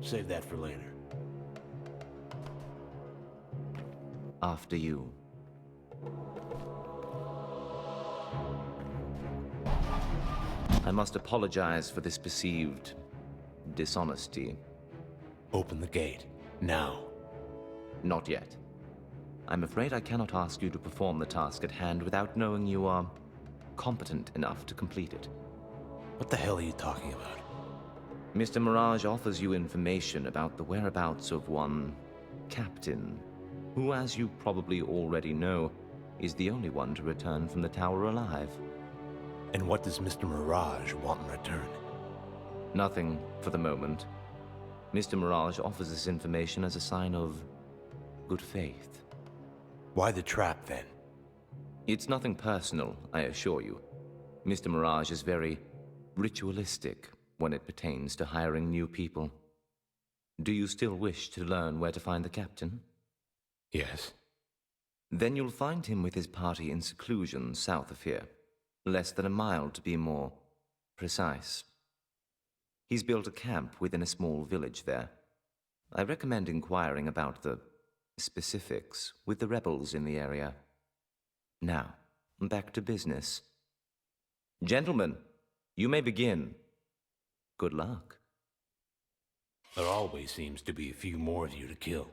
Save that for later. After you. I must apologize for this perceived dishonesty. Open the gate. Now. Not yet. I'm afraid I cannot ask you to perform the task at hand without knowing you are competent enough to complete it. What the hell are you talking about? Mr. Mirage offers you information about the whereabouts of one Captain, who, as you probably already know, is the only one to return from the tower alive. And what does Mr. Mirage want in return? Nothing for the moment. Mr. Mirage offers this information as a sign of good faith. Why the trap, then? It's nothing personal, I assure you. Mr. Mirage is very ritualistic when it pertains to hiring new people. Do you still wish to learn where to find the captain? Yes. Then you'll find him with his party in seclusion south of here. Less than a mile to be more precise. He's built a camp within a small village there. I recommend inquiring about the specifics with the rebels in the area. Now, back to business. Gentlemen, you may begin. Good luck. There always seems to be a few more of you to kill.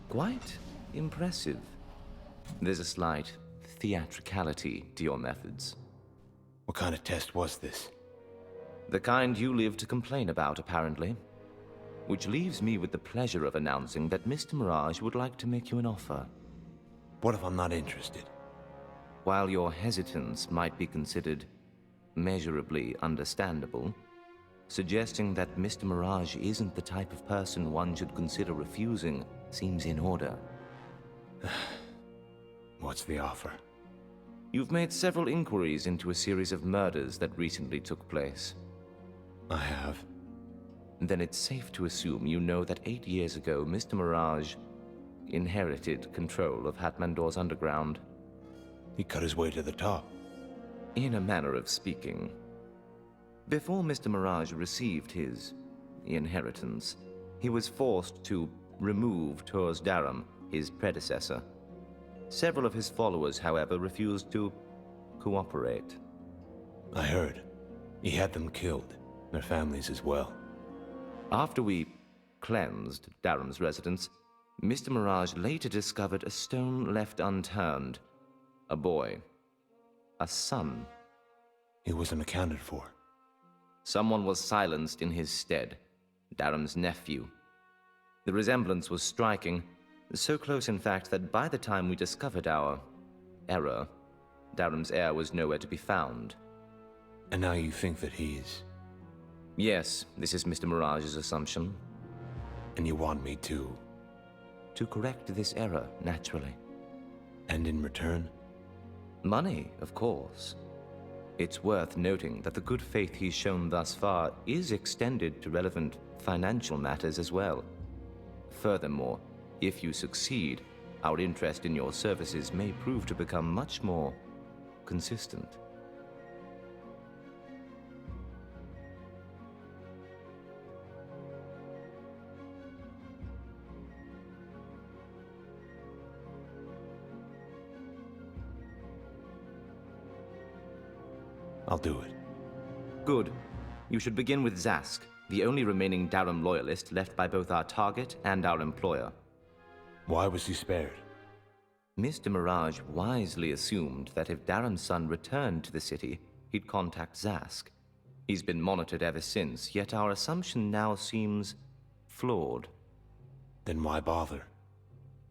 Quite impressive. There's a slight theatricality to your methods. What kind of test was this? The kind you live to complain about, apparently. Which leaves me with the pleasure of announcing that Mr. Mirage would like to make you an offer. What if I'm not interested? While your hesitance might be considered measurably understandable, suggesting that Mr. Mirage isn't the type of person one should consider refusing seems in order. What's the offer? You've made several inquiries into a series of murders that recently took place. I have. Then it's safe to assume you know that 8 years ago, Mr. Mirage inherited control of Hatmandor's underground. He cut his way to the top. In a manner of speaking. Before Mr. Mirage received his inheritance, he was forced to remove Tors Daram, his predecessor. Several of his followers, however, refused to cooperate. I heard. He had them killed. Their families as well. After we cleansed Daram's residence, Mr. Mirage later discovered a stone left unturned. A boy. A son. He wasn't accounted for. Someone was silenced in his stead. Daram's nephew. The resemblance was striking, so close in fact that by the time we discovered our error, Daram's heir was nowhere to be found. And now you think that he's... Yes, this is Mr. Mirage's assumption. And you want me to... To correct this error, naturally. And in return? Money, of course. It's worth noting that the good faith he's shown thus far is extended to relevant financial matters as well. Furthermore, if you succeed, our interest in your services may prove to become much more consistent. I'll do it. Good. You should begin with Zask, the only remaining Daram loyalist left by both our target and our employer. Why was he spared? Mr. Mirage wisely assumed that if Daram's son returned to the city, he'd contact Zask. He's been monitored ever since, yet our assumption now seems flawed. Then why bother?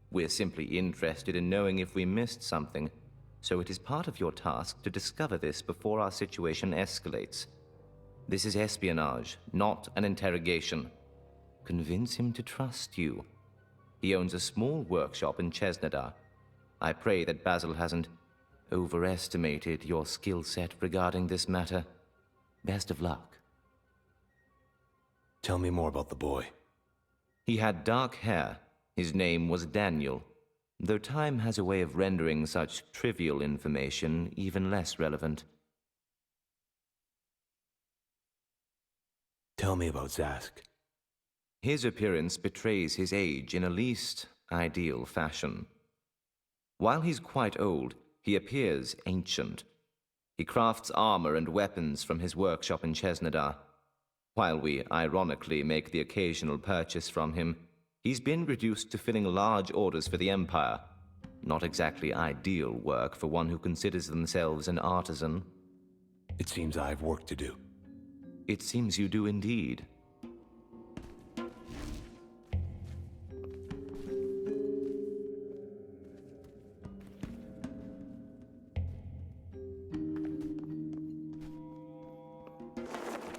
We're simply interested in knowing if we missed something, so it is part of your task to discover this before our situation escalates. This is espionage, not an interrogation. Convince him to trust you. He owns a small workshop in Chesnadar. I pray that Basil hasn't overestimated your skill set regarding this matter. Best of luck. Tell me more about the boy. He had dark hair. His name was Daniel, though time has a way of rendering such trivial information even less relevant. Tell me about Zask. His appearance betrays his age in a least ideal fashion. While he's quite old, he appears ancient. He crafts armor and weapons from his workshop in Chesnadar. While we ironically make the occasional purchase from him, he's been reduced to filling large orders for the Empire. Not exactly ideal work for one who considers themselves an artisan. It seems I have work to do. It seems you do indeed.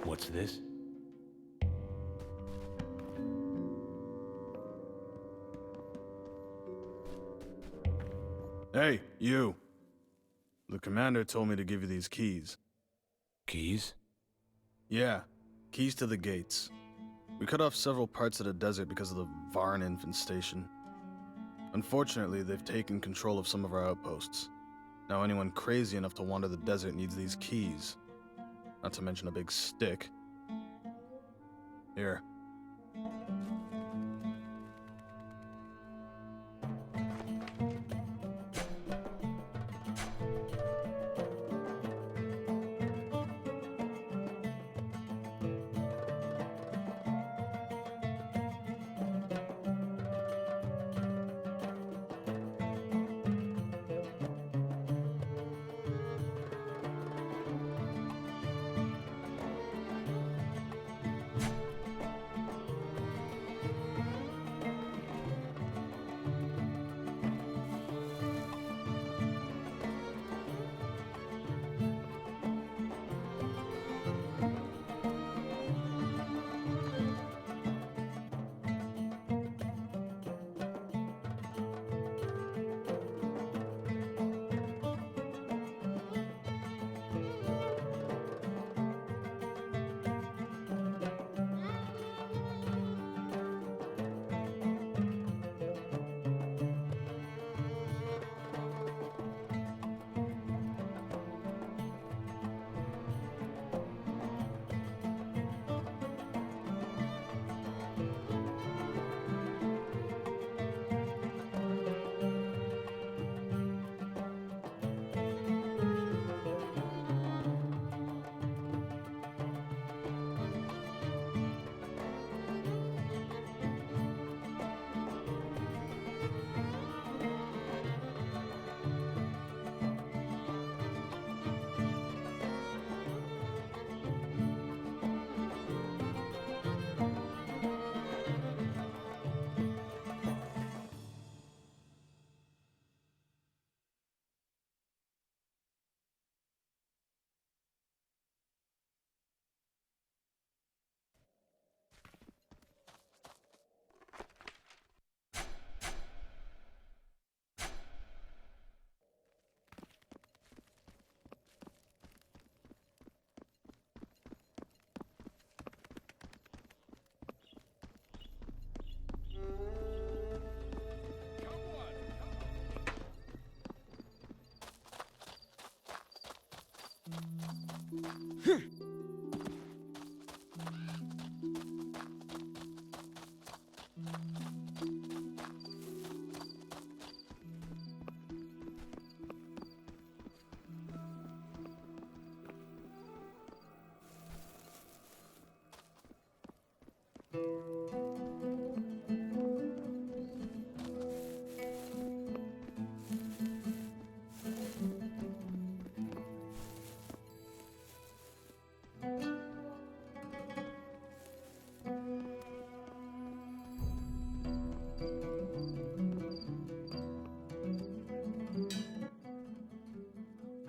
What's this? Hey, you. The commander told me to give you these keys. Keys? Yeah, keys to the gates. We cut off several parts of the desert because of the Varn infestation. Unfortunately, they've taken control of some of our outposts. Now anyone crazy enough to wander the desert needs these keys. Not to mention a big stick. Here.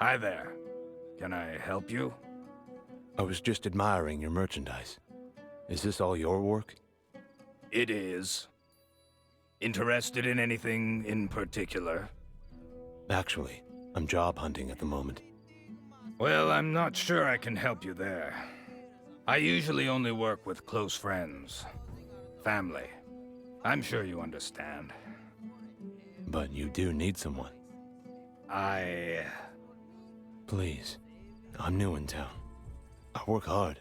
Hi there. Can I help you? I was just admiring your merchandise. Is this all your work? It is. Interested in anything in particular? Actually, I'm job hunting at the moment. Well, I'm not sure I can help you there. I usually only work with close friends. Family. I'm sure you understand. But you do need someone. I... Please. I'm new in town. I work hard.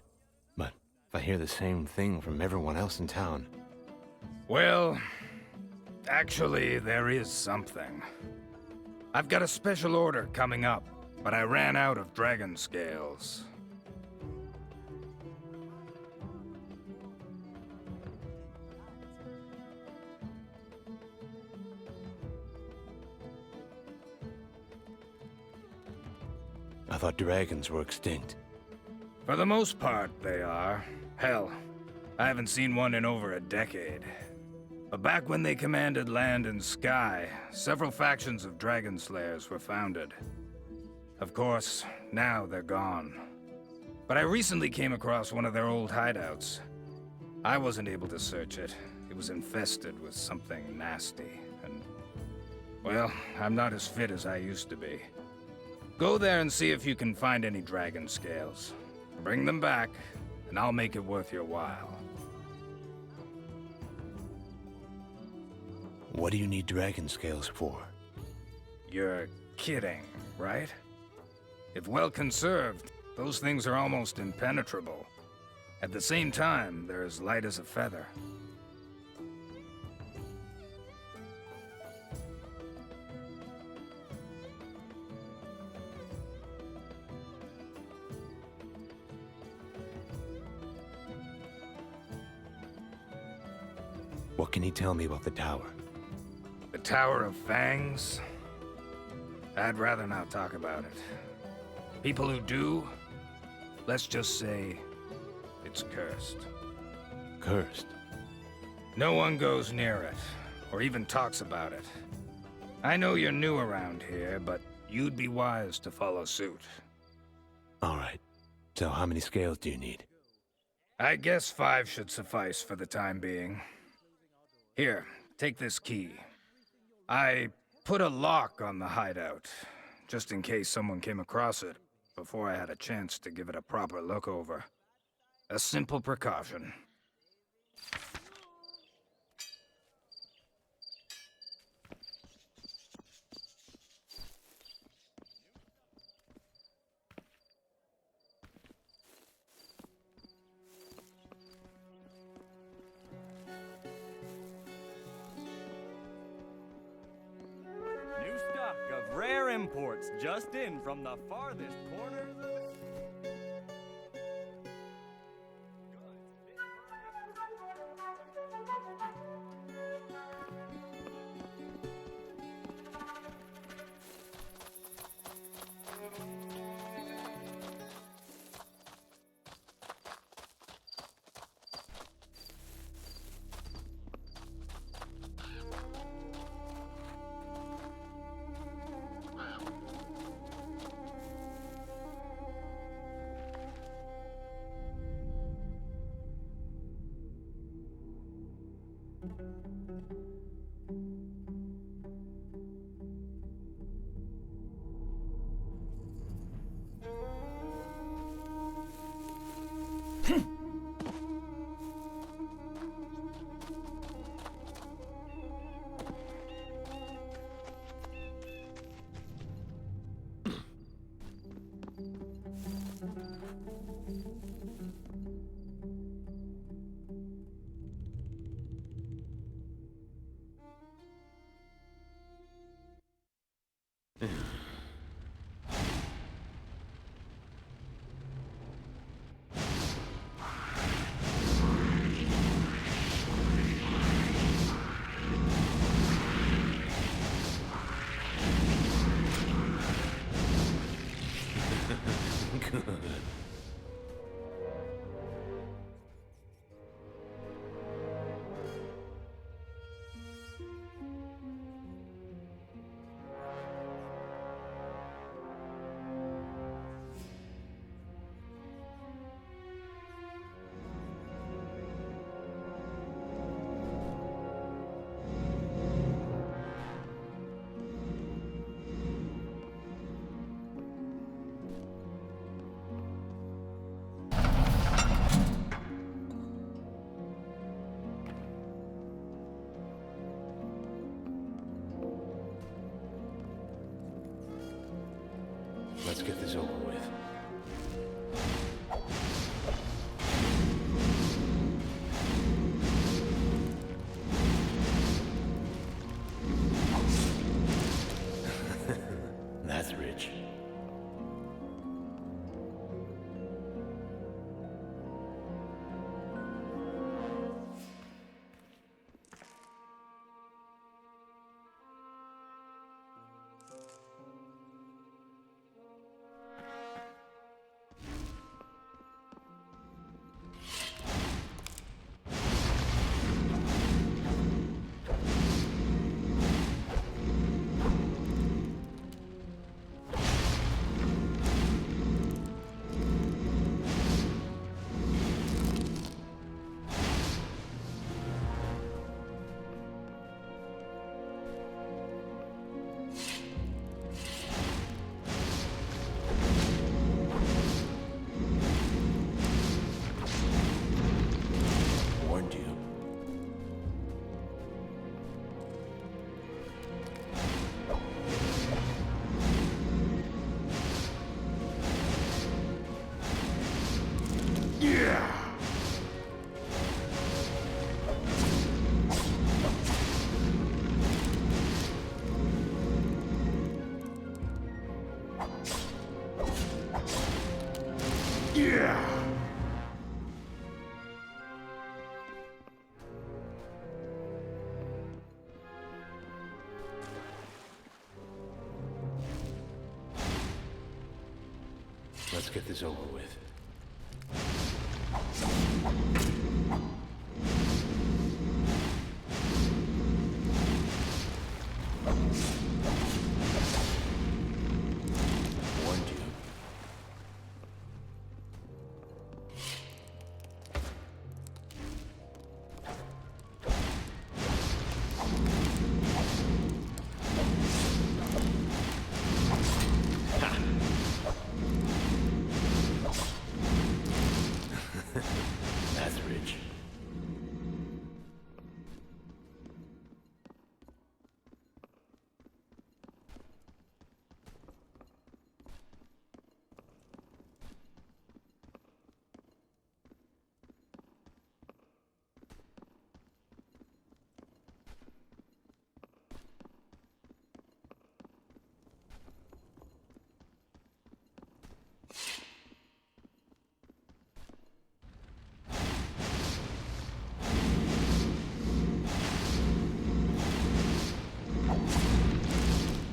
But if I hear the same thing from everyone else in town... Well, actually, there is something. I've got a special order coming up, but I ran out of dragon scales. I thought dragons were extinct. For the most part, they are. Hell, I haven't seen one in over a decade. But back when they commanded land and sky, several factions of dragon slayers were founded. Of course, now they're gone. But I recently came across one of their old hideouts. I wasn't able to search it. It was infested with something nasty, and... well, I'm not as fit as I used to be. Go there and see if you can find any dragon scales. Bring them back, and I'll make it worth your while. What do you need dragon scales for? You're kidding, right? If well conserved, those things are almost impenetrable. At the same time, they're as light as a feather. What can you tell me about the tower? The Tower of Fangs? I'd rather not talk about it. People who do, let's just say, it's cursed. Cursed. No one goes near it, or even talks about it. I know you're new around here, but you'd be wise to follow suit. Alright. So how many scales do you need? I guess 5 should suffice for the time being. Here, take this key. I put a lock on the hideout, just in case someone came across it before I had a chance to give it a proper look over. A simple precaution. New stock of rare imports just in from the farthest corners of the... Let's get this over with. Warned you. That's rich.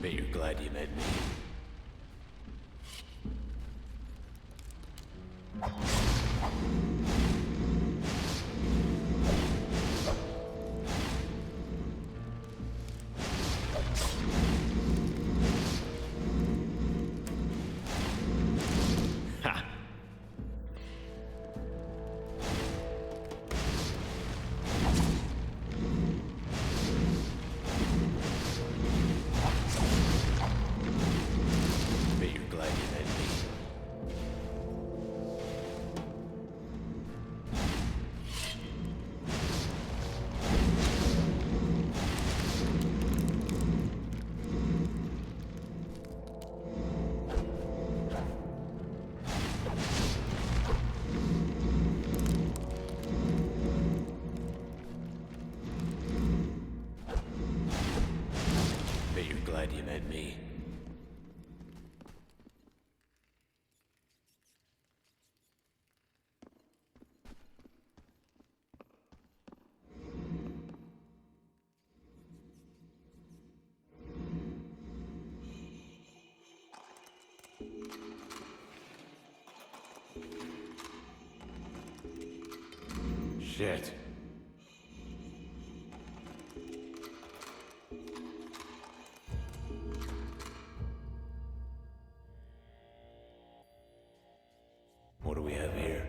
Bet you're glad you met me. Ha! Bet you're glad you met me. Bet you're glad you met me. Shit. What do we have here?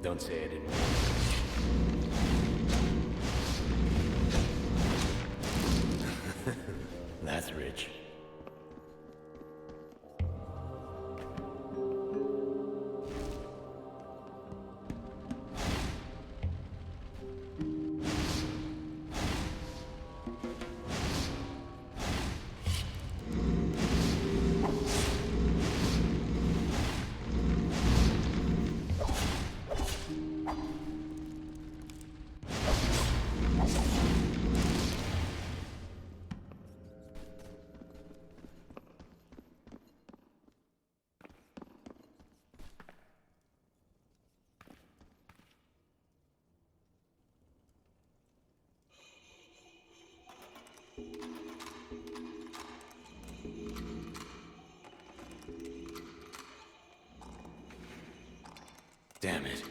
Don't say I didn't. That's rich. Damn it.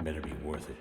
Better be worth it.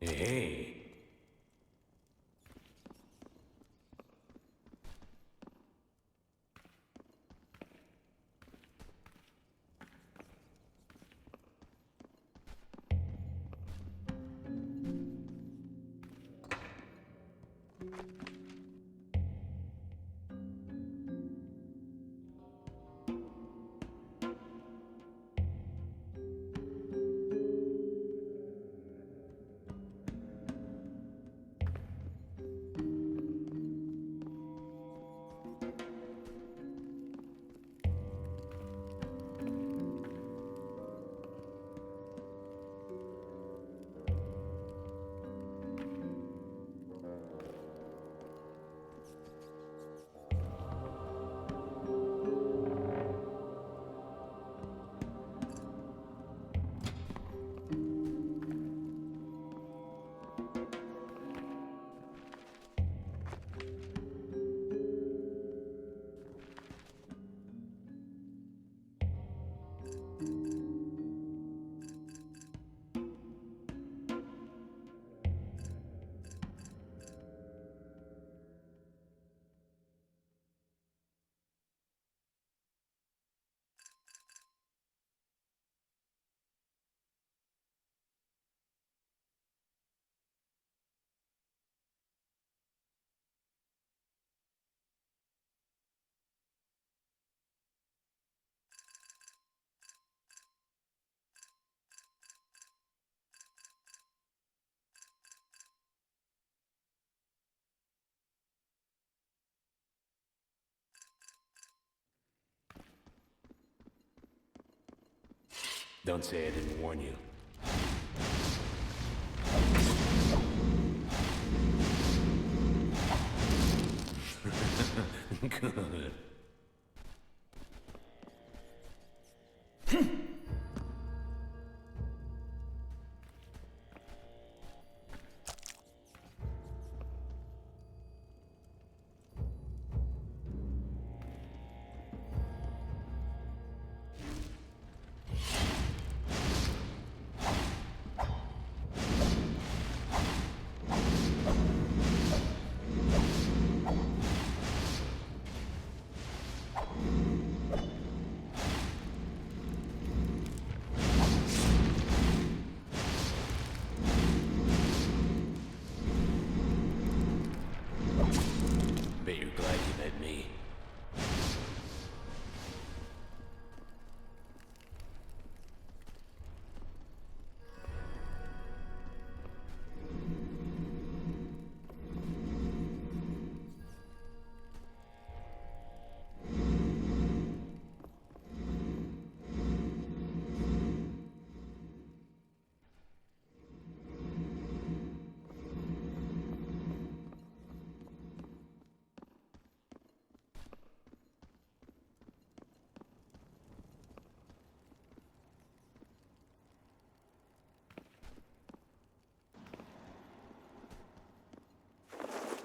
Hey. Don't say I didn't warn you. Good. Bet you're glad you met me.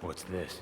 What's this?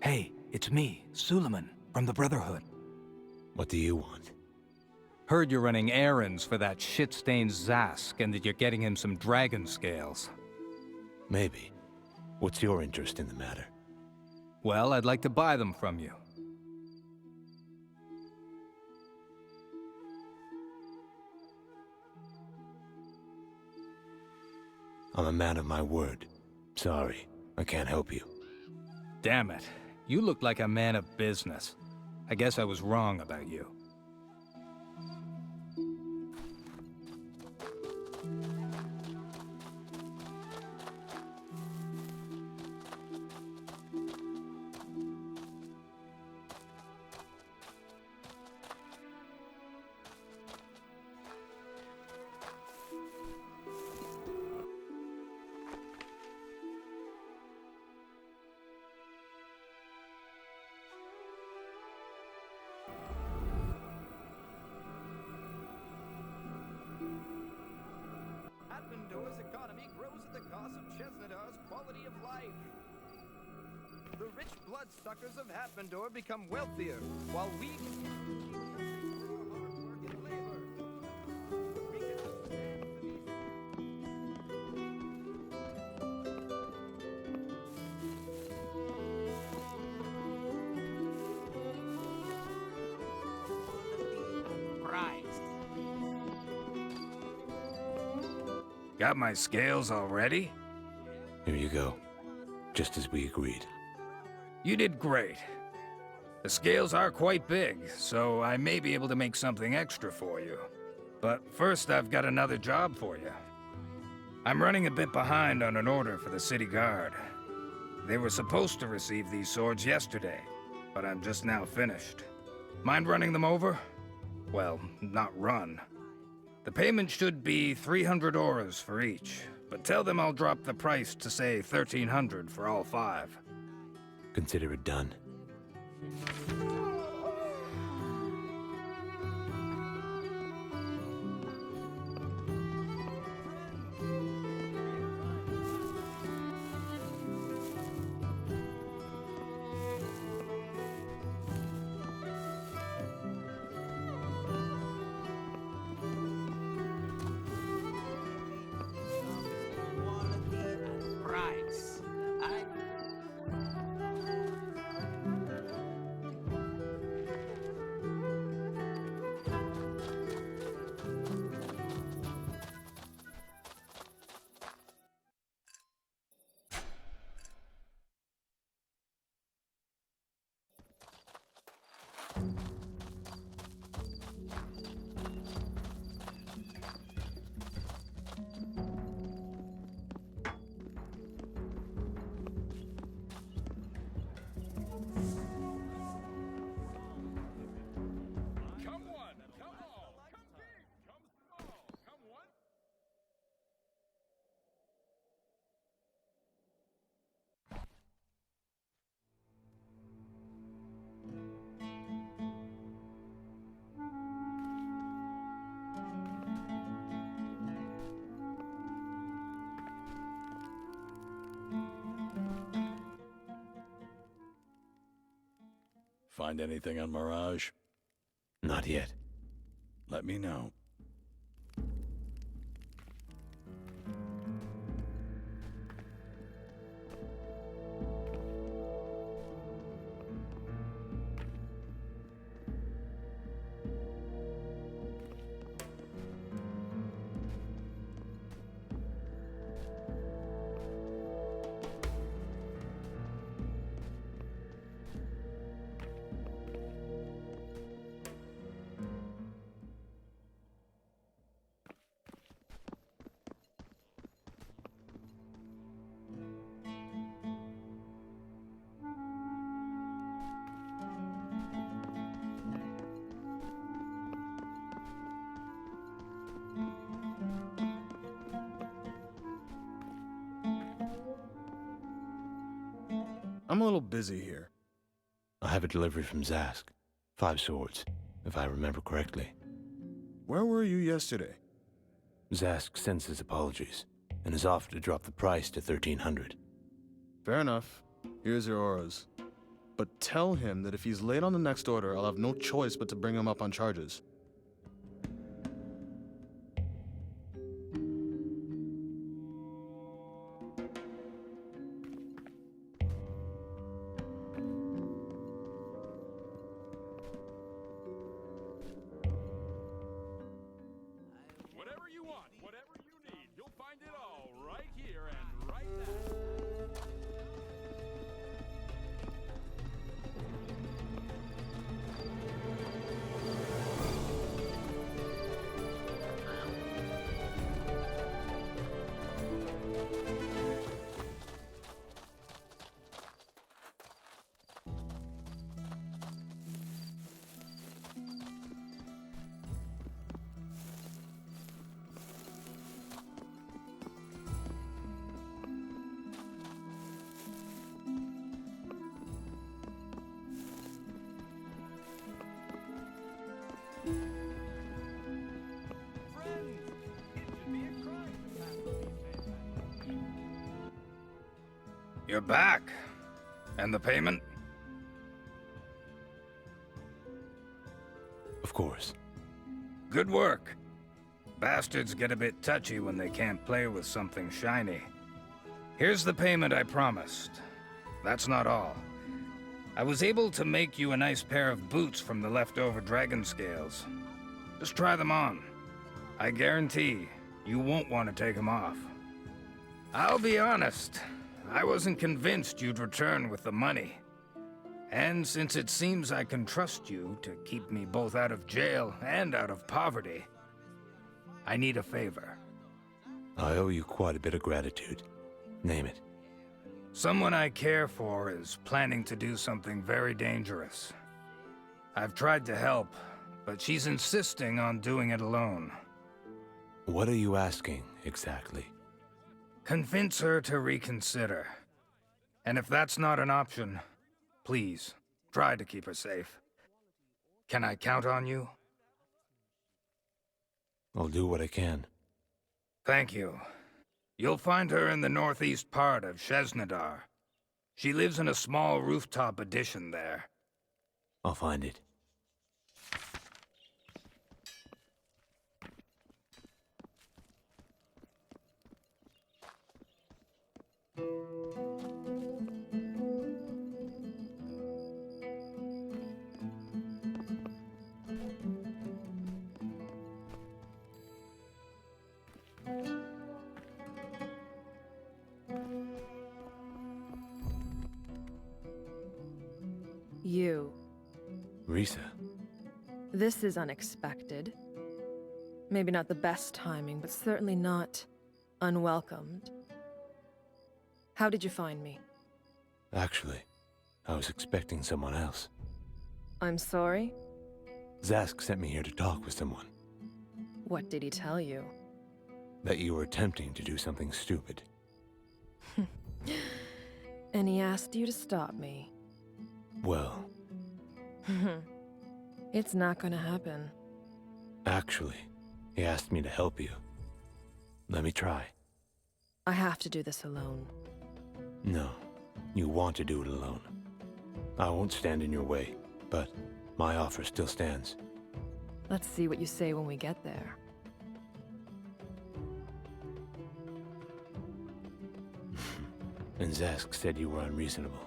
Hey, it's me, Suleiman, from the Brotherhood. What do you want? Heard you're running errands for that shit-stained Zask and that you're getting him some dragon scales. Maybe. What's your interest in the matter? Well, I'd like to buy them from you. I'm a man of my word. Sorry, I can't help you. Damn it. You look like a man of business. I guess I was wrong about you. Atmendor's economy grows at the cost of Chesnadar's quality of life. The rich bloodsuckers of Atmendor become wealthier, while we continue to hard work and labor. We cannot stand for these. Got my scales already? Here you go. Just as we agreed. You did great. The scales are quite big, so I may be able to make something extra for you. But first, I've got another job for you. I'm running a bit behind on an order for the city guard. They were supposed to receive these swords yesterday, but I'm just now finished. Mind running them over? Well, not run. The payment should be 300 auras for each, but tell them I'll drop the price to say 1,300 for all 5. Consider it done. Find anything on Mirage? Not yet. Let me know. I'm a little busy here. I have a delivery from Zask. 5 swords, if I remember correctly. Where were you yesterday? Zask sends his apologies, and has offered to drop the price to 1,300. Fair enough. Here's your auras. But tell him that if he's late on the next order, I'll have no choice but to bring him up on charges. Whatever you want, whatever you need, you'll find it all right here and right now. Friends, it should be a crime to pass these days. You're back. And the payment? Of course. Good work. Bastards get a bit touchy when they can't play with something shiny. Here's the payment I promised. That's not all. I was able to make you a nice pair of boots from the leftover dragon scales. Just try them on. I guarantee you won't want to take them off. I'll be honest, I wasn't convinced you'd return with the money. And since it seems I can trust you to keep me both out of jail and out of poverty, I need a favor. I owe you quite a bit of gratitude. Name it. Someone I care for is planning to do something very dangerous. I've tried to help, but she's insisting on doing it alone. What are you asking, exactly? Convince her to reconsider. And if that's not an option, please, try to keep her safe. Can I count on you? I'll do what I can. Thank you. You'll find her in the northeast part of Shesnadar. She lives in a small rooftop addition there. I'll find it. You. Risa, This is unexpected. Maybe not the best timing, but certainly not unwelcomed. How did you find me? actually, I was expecting someone else. I'm sorry? Zask sent me here to talk with someone. What did he tell you? That you were attempting to do something stupid. And he asked you to stop me. Well, It's not gonna happen. actually, he asked me to help you. Let me try. I have to do this alone. No, you want to do it alone. I won't stand in your way, but my offer still stands. Let's see what you say when we get there. And Zask said you were unreasonable.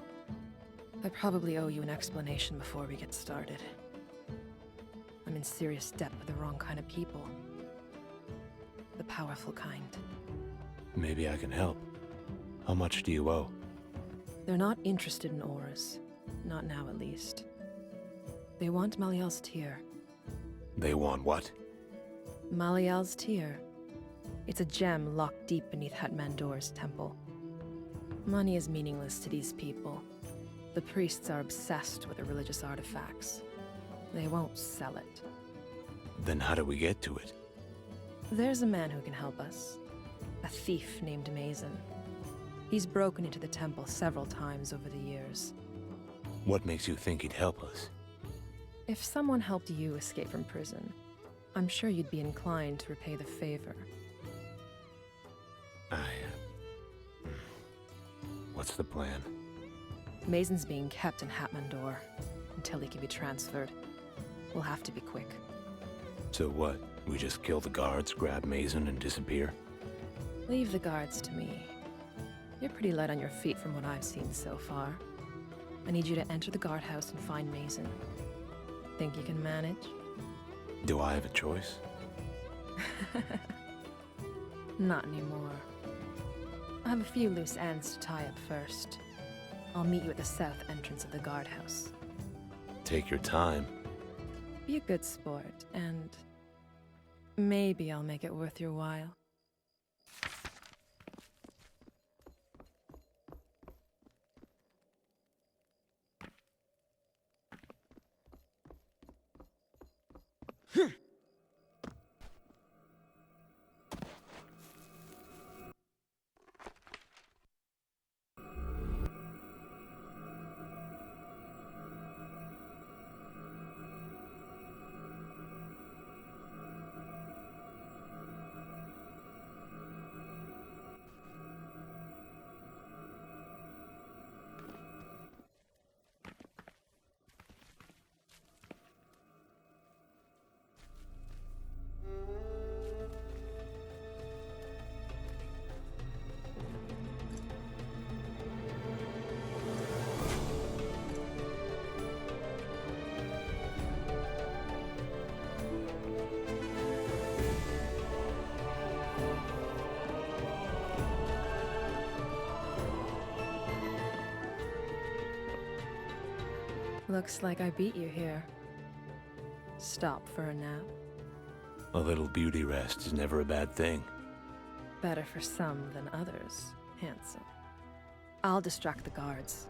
I probably owe you an explanation before we get started. I'm in serious debt with the wrong kind of people. The powerful kind. Maybe I can help. How much do you owe? They're not interested in auras. Not now, at least. They want Maliel's tear. They want what? Maliel's tear. It's a gem locked deep beneath Hatmandor's temple. Money is meaningless to these people. The priests are obsessed with the religious artifacts. They won't sell it. Then how do we get to it? There's a man who can help us. A thief named Mason. He's broken into the temple several times over the years. What makes you think he'd help us? If someone helped you escape from prison, I'm sure you'd be inclined to repay the favor. What's the plan? Mason's being kept in Hatmandor until he can be transferred. We'll have to be quick. So what? We just kill the guards, grab Mason, and disappear? Leave the guards to me. You're pretty light on your feet from what I've seen so far. I need you to enter the guardhouse and find Mason. Think you can manage? Do I have a choice? Not anymore. I have a few loose ends to tie up first. I'll meet you at the south entrance of the guardhouse. Take your time. Be a good sport, and maybe I'll make it worth your while. Looks like I beat you here. Stop for a nap. A little beauty rest is never a bad thing. Better for some than others, handsome. I'll distract the guards.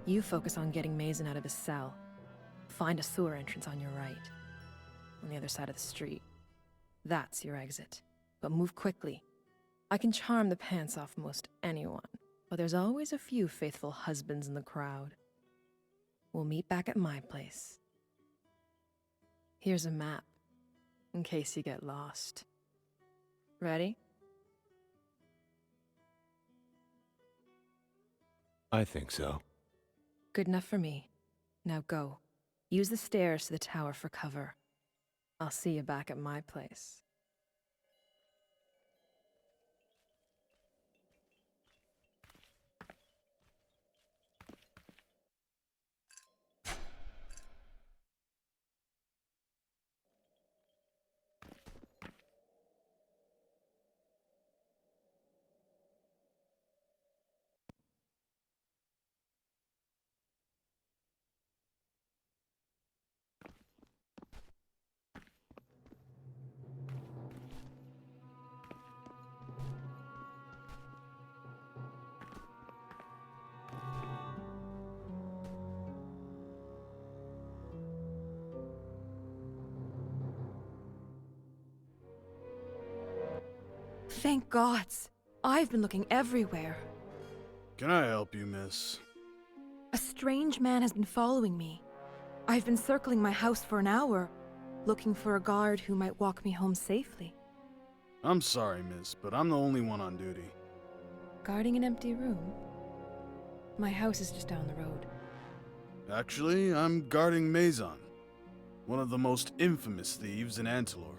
You focus on getting Mason out of his cell. Find a sewer entrance on your right. On the other side of the street. That's your exit. But move quickly. I can charm the pants off most anyone, but there's always a few faithful husbands in the crowd. We'll meet back at my place. Here's a map, in case you get lost. Ready? I think so. Good enough for me. Now go. Use the stairs to the tower for cover. I'll see you back at my place. Thank gods. I've been looking everywhere. Can I help you, miss? A strange man has been following me. I've been circling my house for an hour, looking for a guard who might walk me home safely. I'm sorry, miss, but I'm the only one on duty. Guarding an empty room? My house is just down the road. Actually, I'm guarding Mason, one of the most infamous thieves in Antilor.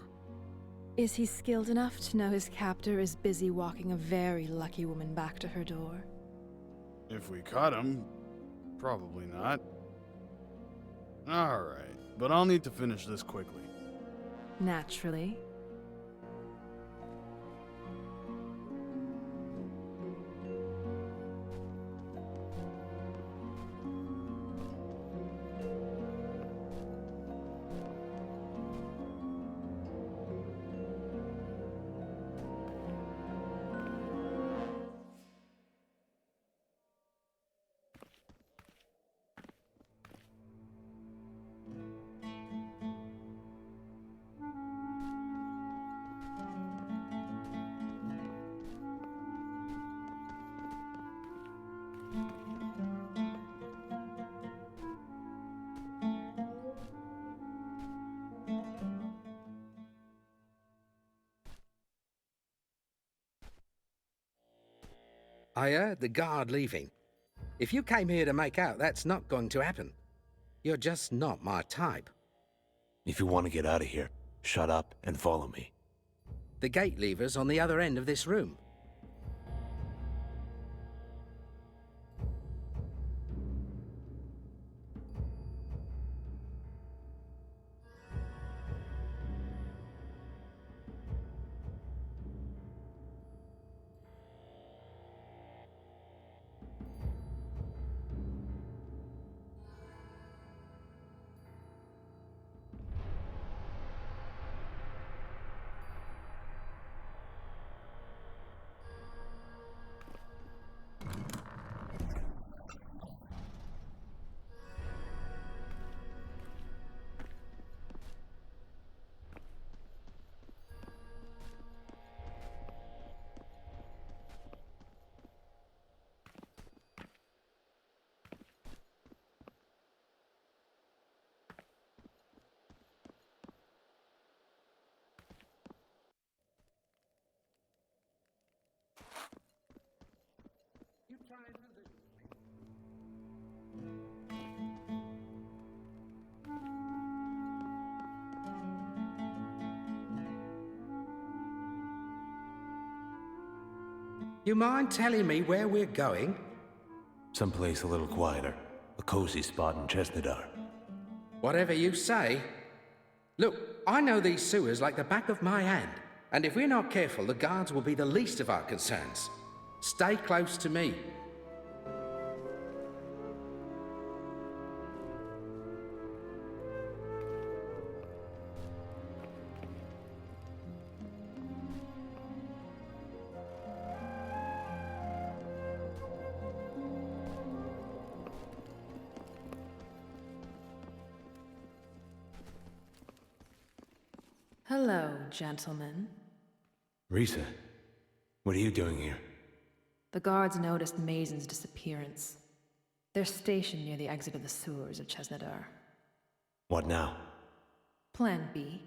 Is he skilled enough to know his captor is busy walking a very lucky woman back to her door? If we caught him, probably not. Alright, but I'll need to finish this quickly. Naturally. I heard the guard leaving. If you came here to make out, that's not going to happen. You're just not my type. If you want to get out of here, shut up and follow me. The gate lever's on the other end of this room. You mind telling me where we're going? Someplace a little quieter. A cozy spot in Chesnadar. Whatever you say. Look, I know these sewers like the back of my hand. And if we're not careful, the guards will be the least of our concerns. Stay close to me. Hello, gentlemen. Risa, what are you doing here? The guards noticed Mazen's disappearance. They're stationed near the exit of the sewers of Chesnadar. What now? Plan B.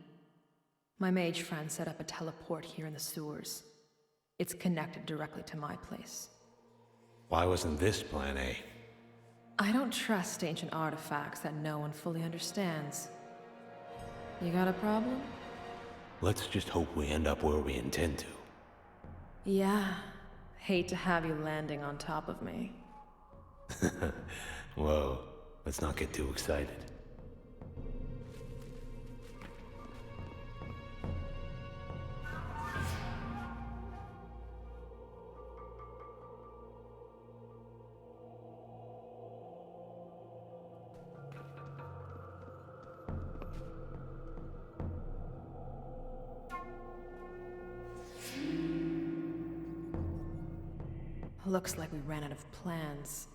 My mage friend set up a teleport here in the sewers. It's connected directly to my place. Why wasn't this plan A? I don't trust ancient artifacts that no one fully understands. You got a problem? Let's just hope we end up where we intend to. Yeah. Hate to have you landing on top of me. Whoa, let's not get too excited. Looks like we ran out of plans.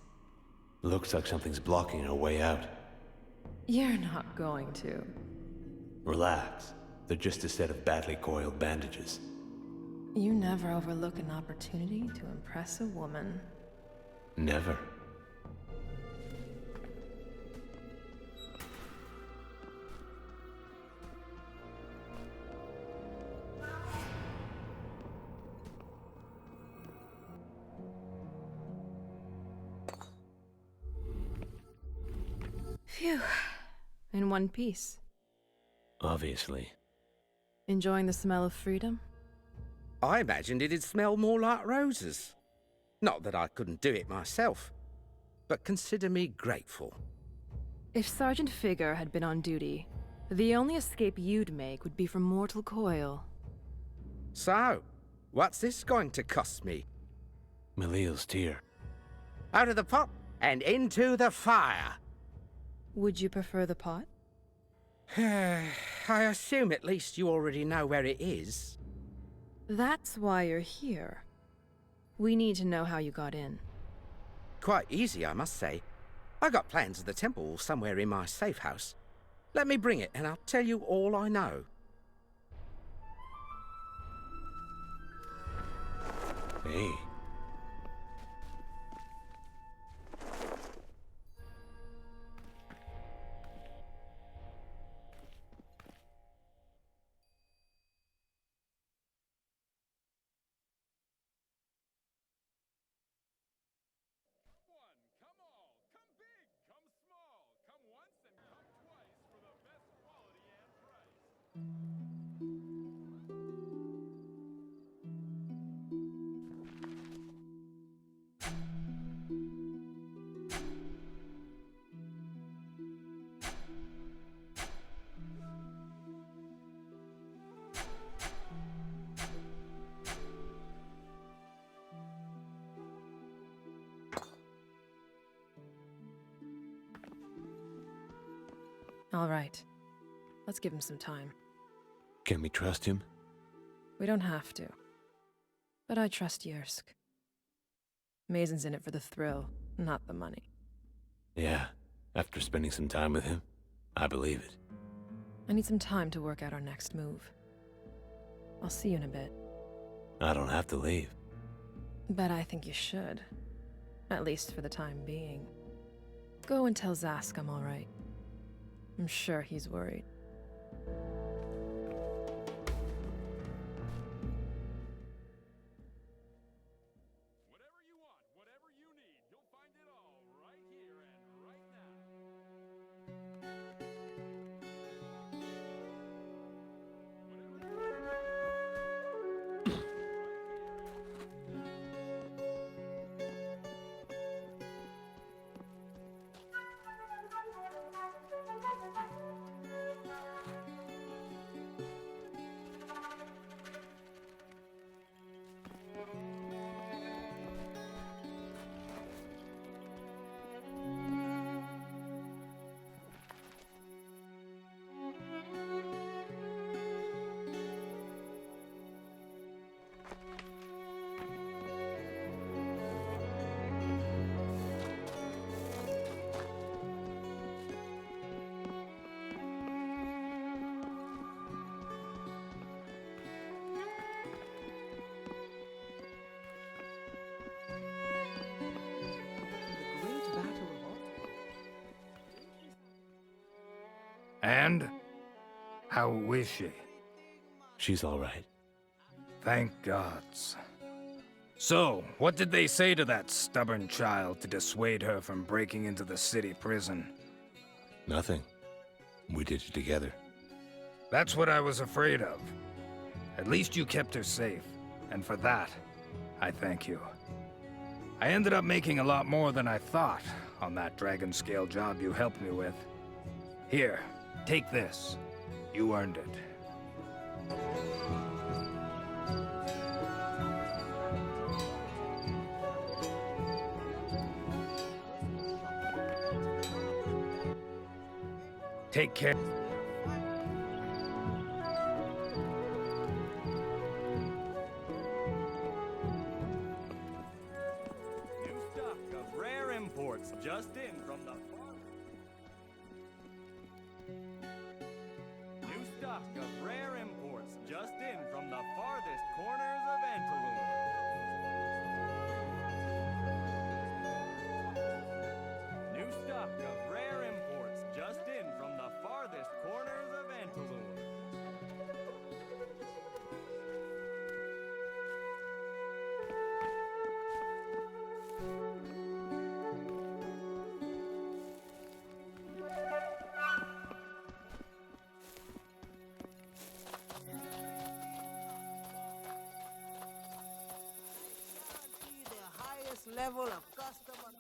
Looks like something's blocking our way out. You're not going to. Relax. They're just a set of badly coiled bandages. You never overlook an opportunity to impress a woman. Never. Phew. In one piece. Obviously. Enjoying the smell of freedom? I imagined it'd smell more like roses. Not that I couldn't do it myself, but consider me grateful. If Sergeant Figure had been on duty, the only escape you'd make would be from mortal coil. So, what's this going to cost me? Malil's tear. Out of the pot and into the fire. Would you prefer the pot? I assume at least you already know where it is. That's why you're here. We need to know how you got in. Quite easy, I must say. I got plans of the temple somewhere in my safe house. Let me bring it and I'll tell you all I know. Hey. All right. Let's give him some time. Can we trust him? We don't have to. But I trust Yersk. Mason's in it for the thrill, not the money. Yeah, after spending some time with him, I believe it. I need some time to work out our next move. I'll see you in a bit. I don't have to leave. But I think you should. At least for the time being. Go and tell Zask I'm alright. I'm sure he's worried. Whatever you want, whatever you need, you'll find it all right here and right now. And? How is she? She's all right. Thank gods. So, what did they say to that stubborn child to dissuade her from breaking into the city prison? Nothing. We did it together. That's what I was afraid of. At least you kept her safe, and for that, I thank you. I ended up making a lot more than I thought on that dragon scale job you helped me with. Here, take this. You earned it. Take care. New stock of rare imports just in from the New stock of rare imports just in from the farthest corners of Antaloon. New stock of rare imports just in from the farthest corners of Antaloon. The highest level of customer.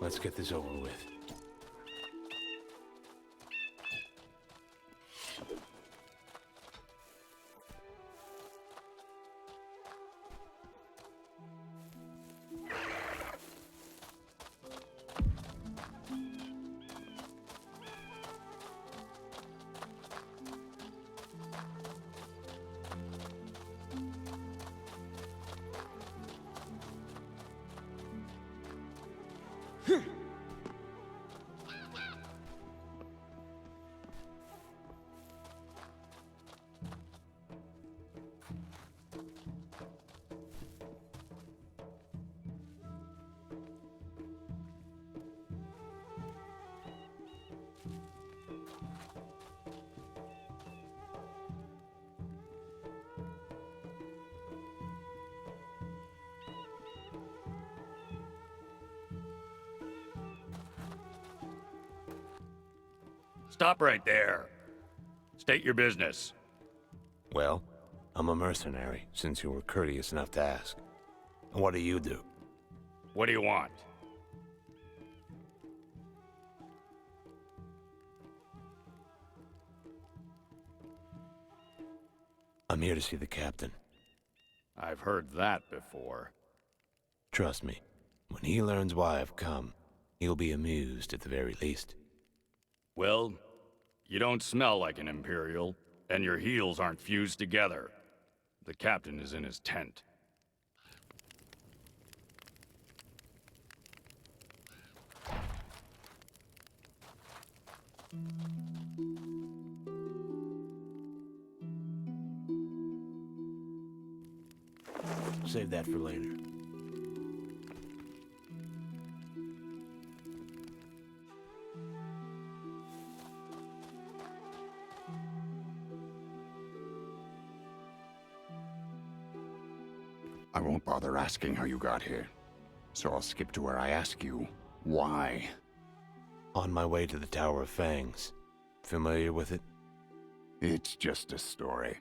Let's get this over with. Stop right there. State your business. Well, I'm a mercenary, since you were courteous enough to ask. And what do you do? What do you want? I'm here to see the captain. I've heard that before. Trust me, when he learns why I've come, he'll be amused at the very least. Well, you don't smell like an Imperial, and your heels aren't fused together. The captain is in his tent. Save that for later. I won't bother asking how you got here. So I'll skip to where I ask you, why? On my way to the Tower of Fangs. Familiar with it? It's just a story.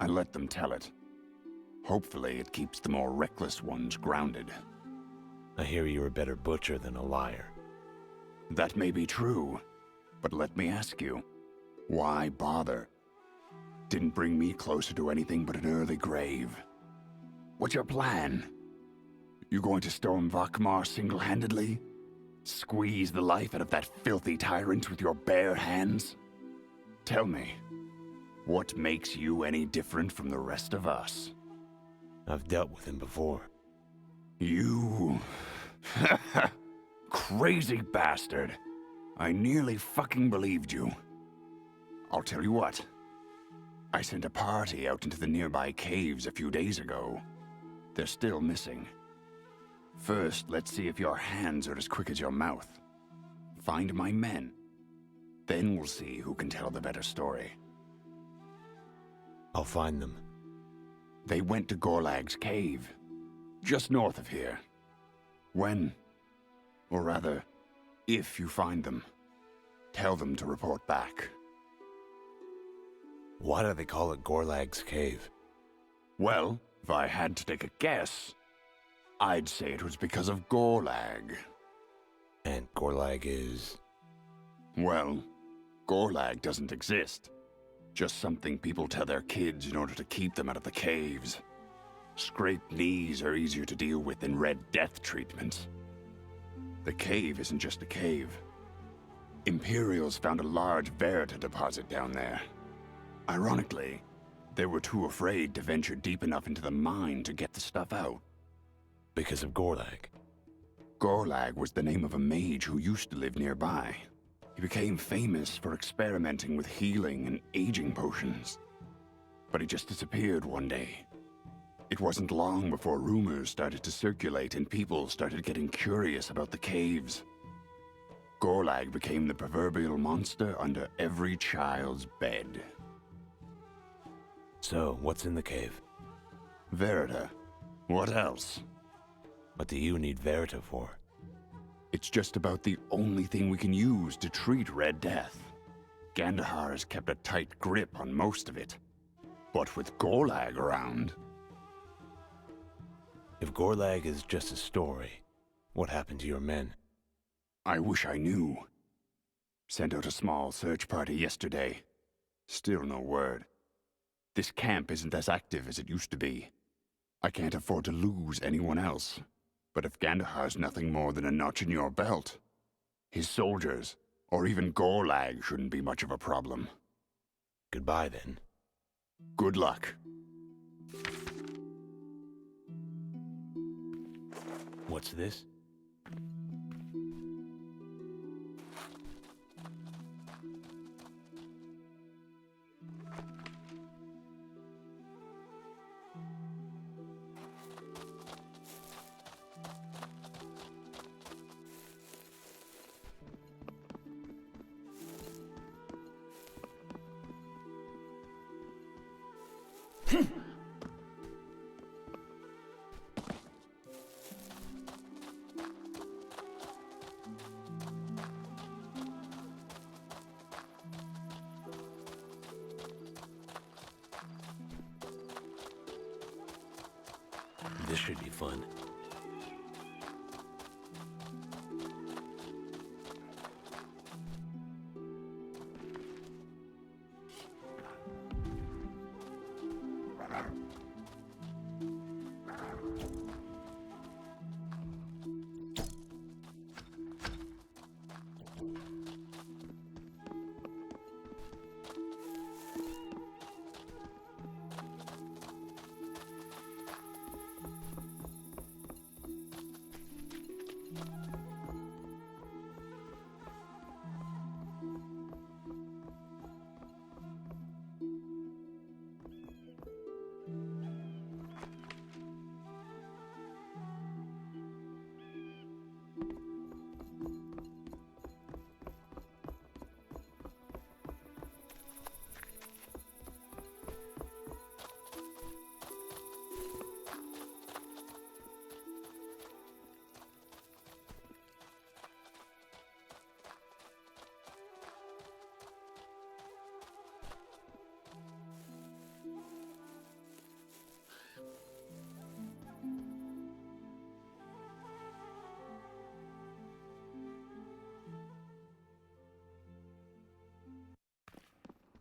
I let them tell it. Hopefully it keeps the more reckless ones grounded. I hear you're a better butcher than a liar. That may be true, but let me ask you, why bother? Didn't bring me closer to anything but an early grave. What's your plan? You going to storm Vakmar single-handedly? Squeeze the life out of that filthy tyrant with your bare hands? Tell me, what makes you any different from the rest of us? I've dealt with him before. You... crazy bastard. I nearly fucking believed you. I'll tell you what. I sent a party out into the nearby caves a few days ago. They're still missing. First, let's see if your hands are as quick as your mouth. Find my men. Then we'll see who can tell the better story. I'll find them. They went to Gorlag's cave, just north of here. When, or rather, if you find them, tell them to report back. Why do they call it Gorlag's cave? Well, if I had to take a guess, I'd say it was because of Gorlag. And Gorlag is... Well, Gorlag doesn't exist. Just something people tell their kids in order to keep them out of the caves. Scraped knees are easier to deal with than Red Death treatments. The cave isn't just a cave. Imperials found a large Verita deposit down there. Ironically, they were too afraid to venture deep enough into the mine to get the stuff out. Because of Gorlag? Gorlag was the name of a mage who used to live nearby. He became famous for experimenting with healing and aging potions. But he just disappeared one day. It wasn't long before rumors started to circulate and people started getting curious about the caves. Gorlag became the proverbial monster under every child's bed. So, what's in the cave? Verita. What else? What do you need Verita for? It's just about the only thing we can use to treat Red Death. Gandahar has kept a tight grip on most of it. But with Gorlag around... If Gorlag is just a story, what happened to your men? I wish I knew. Sent out a small search party yesterday. Still no word. This camp isn't as active as it used to be. I can't afford to lose anyone else. But if Gandahar's nothing more than a notch in your belt, his soldiers, or even Gorlag, shouldn't be much of a problem. Goodbye, then. Good luck. What's this? This should be fun.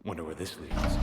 Wonder where this leads.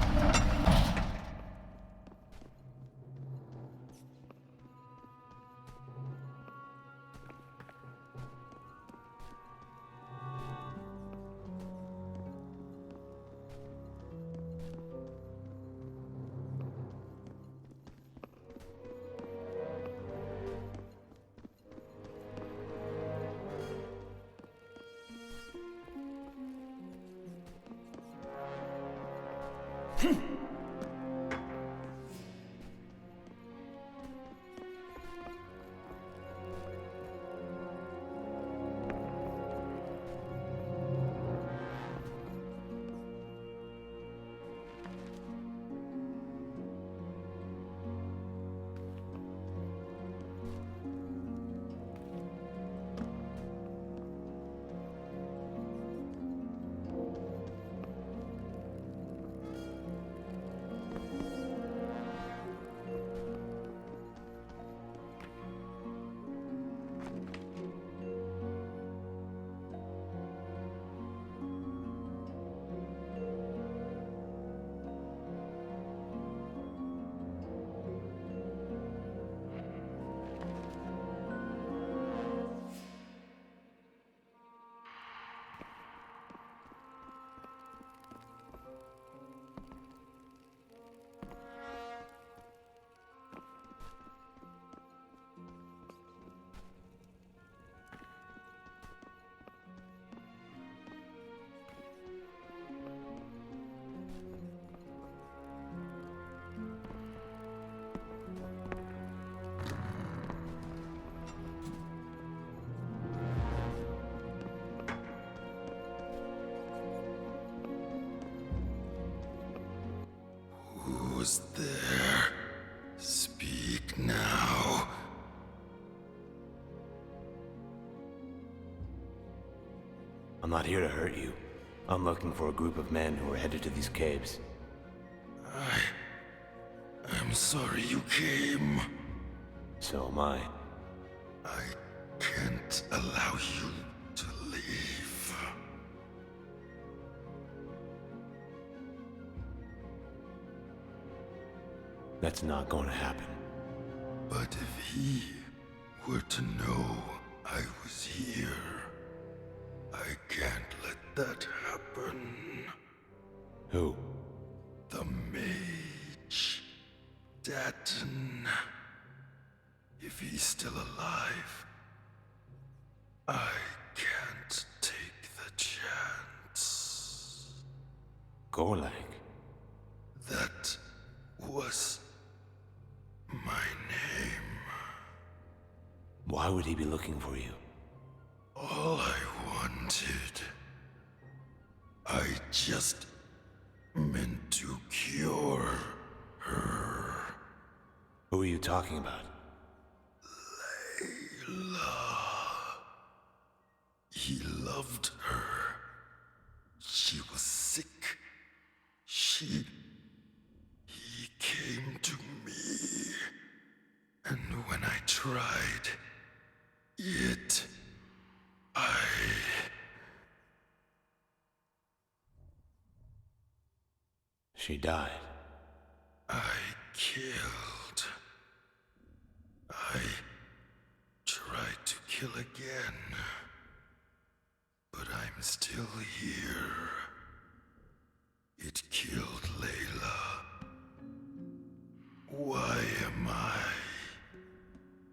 Who's there? Speak now. I'm not here to hurt you. I'm looking for a group of men who are headed to these caves. I'm sorry you came. So am I. I can't allow you to That's not going to happen. But if he were to know I was here, I can't let that happen. Who? The mage, Datton. If he's still alive, I can't take the chance. Gorlag? That was my name. Why would he be looking for you? All I wanted. I just meant to cure her. Who are you talking about? Layla. He loved her. She was sick. He came to me. And when I tried it, She died. I killed. I tried to kill again. But I'm still here. It killed Layla. Why am I?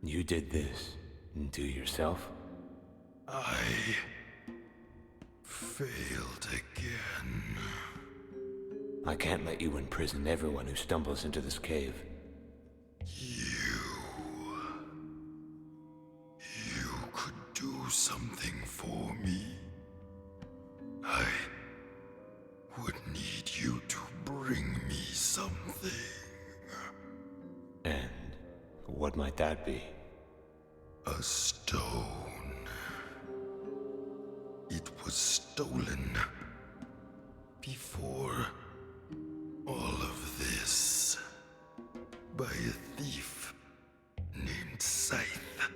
You did this to yourself? I failed again. I can't let you imprison everyone who stumbles into this cave. You could do something for me. I would need you to bring me something. And what might that be? A stone. It was stolen before all of this by a thief named Scythe.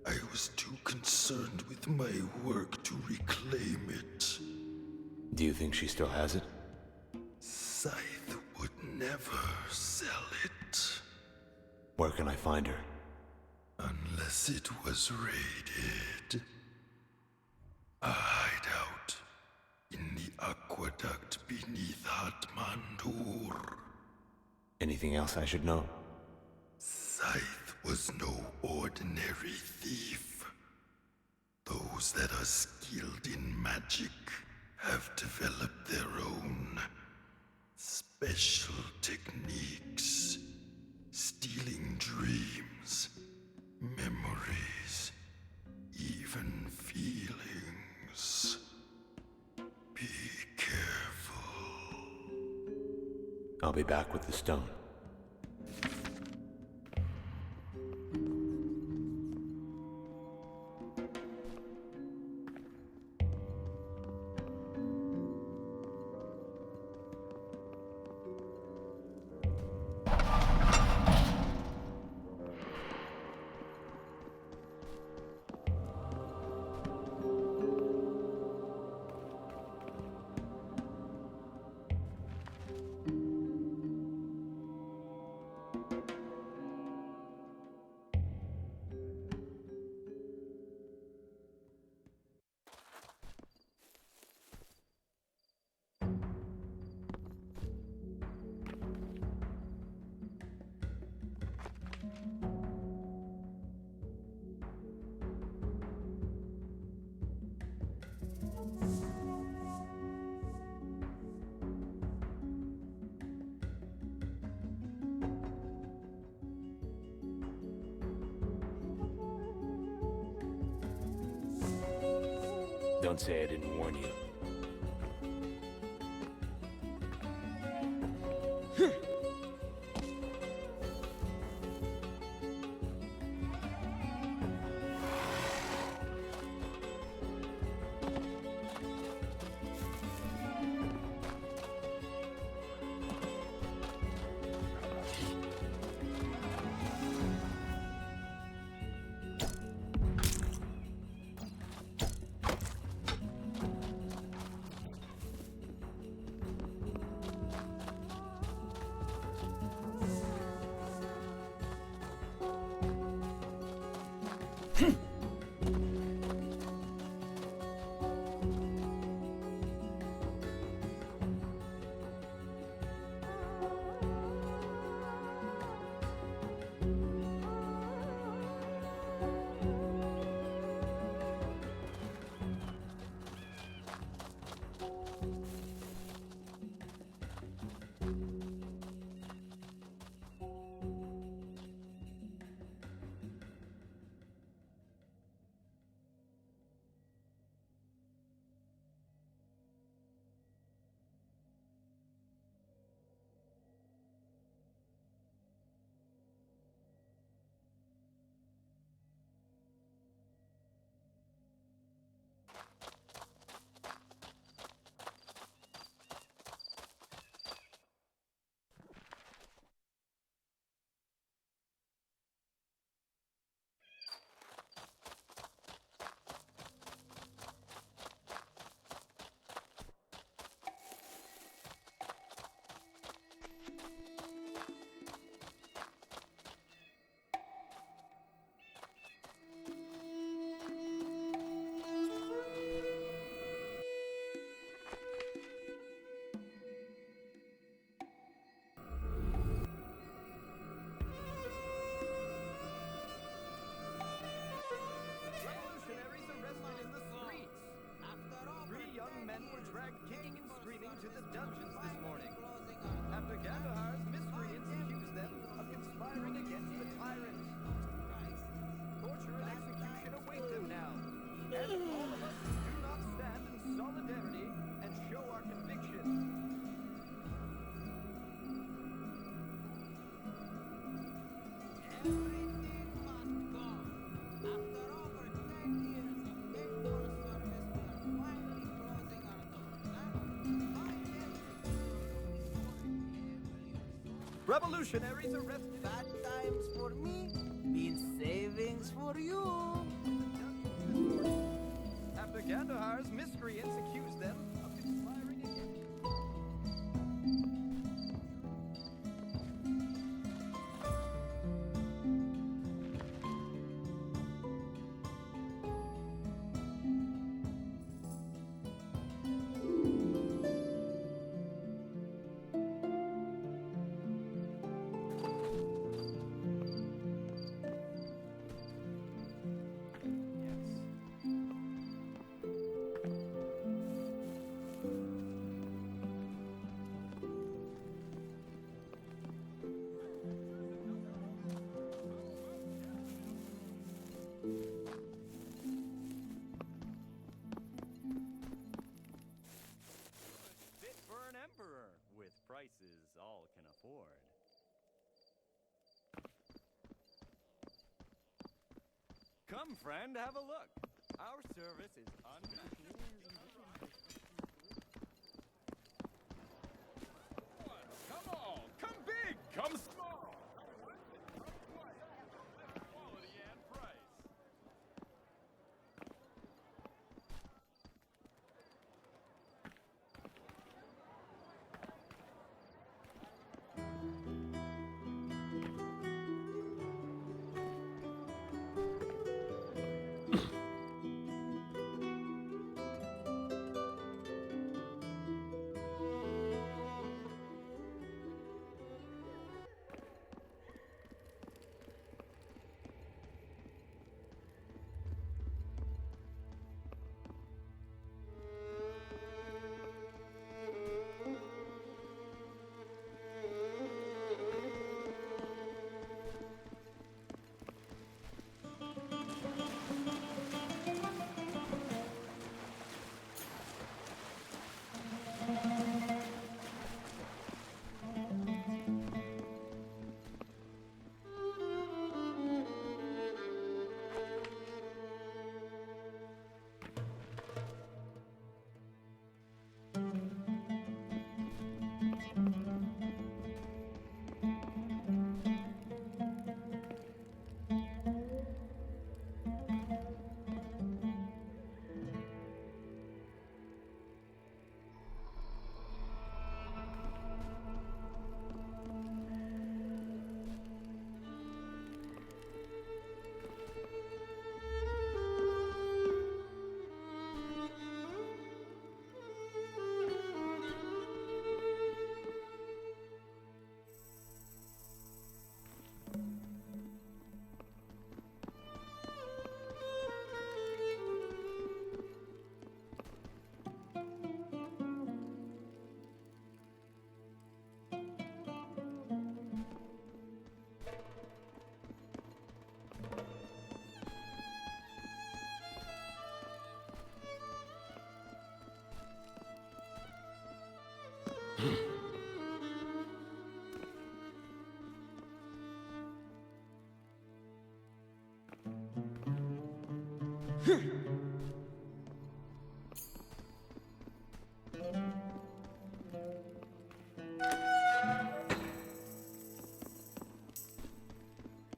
I was too concerned with my work to reclaim it. Do you think she still has it? Scythe would never sell it. Where can I find her? Unless it was raided. A hideout in the aqueduct beneath Hatmandur. Anything else I should know? Scythe was no ordinary thief. Those that are skilled in magic have developed their own special techniques, stealing dreams, memories, even feelings. Be careful. I'll be back with the stone. Don't say I didn't warn you. to the dungeons this morning. After Gandahar's miscreants accuse them of conspiring against the tyrant. Torture and execution await them now. And all of us do not stand in solidarity and show our conviction. Revolutionaries arrested. Bad times for me means savings for you. After Gandahar's miscreants accuse them of conspiring against. Fit for an emperor, with prices all can afford. Come, friend, have a look. Our service is Come all, come big, come small. Quality and price.